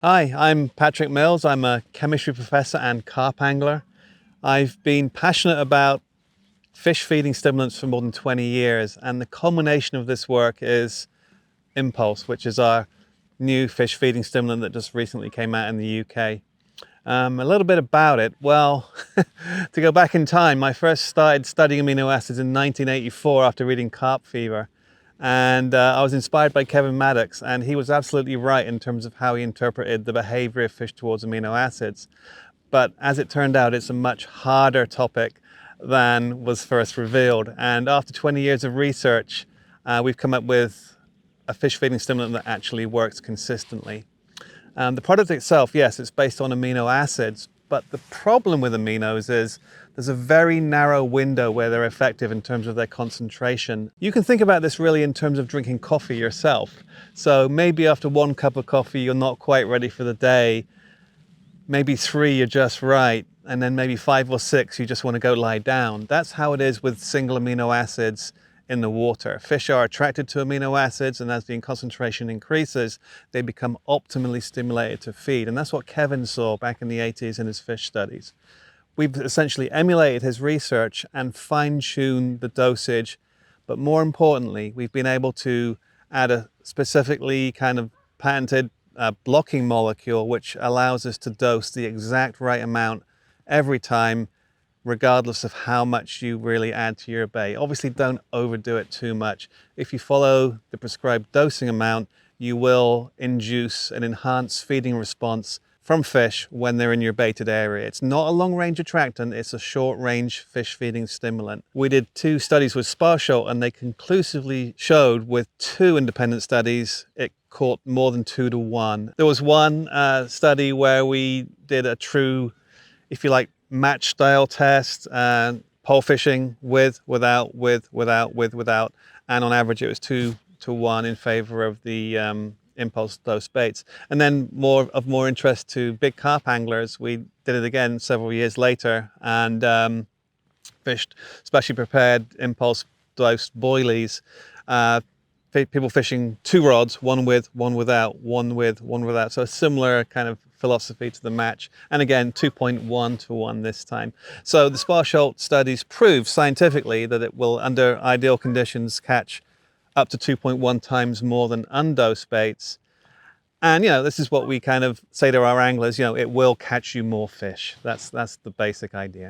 Hi, I'm Patrick Mills. I'm a chemistry professor and carp angler. I've been passionate about fish feeding stimulants for more than 20 years, and the culmination of this work is Impulse, which is our new fish feeding stimulant that just recently came out in the UK. A little bit about it. Well, to go back in time, I first started studying amino acids in 1984 after reading Carp Fever. And I was inspired by Kevin Maddox, and he was absolutely right in terms of how he interpreted the behavior of fish towards amino acids. But as it turned out, it's a much harder topic than was first revealed. And after 20 years of research, we've come up with a fish feeding stimulant that actually works consistently. The product itself, yes, it's based on amino acids, but the problem with aminos is there's a very narrow window where they're effective in terms of their concentration. You can think about this really in terms of drinking coffee yourself. So maybe after 1 cup of coffee, you're not quite ready for the day. Maybe 3, you're just right. And then maybe 5 or 6, you just want to go lie down. That's how it is with single amino acids in the water. Fish are attracted to amino acids, and as the concentration increases, they become optimally stimulated to feed. And that's what Kevin saw back in the 80s in his fish studies. We've essentially emulated his research and fine-tuned the dosage, but more importantly, we've been able to add a specifically kind of patented blocking molecule, which allows us to dose the exact right amount every time, regardless of how much you really add to your bait. Obviously, don't overdo it too much. If you follow the prescribed dosing amount, you will induce an enhanced feeding response from fish when they're in your baited area. It's not a long-range attractant, it's a short-range fish feeding stimulant. We did 2 studies with Sparshot, and they conclusively showed with 2 independent studies, it caught more than 2 to 1. There was one study where we did a true, if you like, match style test, pole fishing with, without, without, and on average it was 2 to 1 in favor of the impulse dose baits. And then more interest to big carp anglers, we did it again several years later and fished specially prepared impulse dosed boilies. People fishing 2 rods, one with, one without, one with, one without. So a similar kind of philosophy to the match. And again, 2.1 to 1 this time. So the Sparshot studies prove scientifically that it will, under ideal conditions, catch up to 2.1 times more than undosed baits. And, this is what we kind of say to our anglers, it will catch you more fish. That's the basic idea.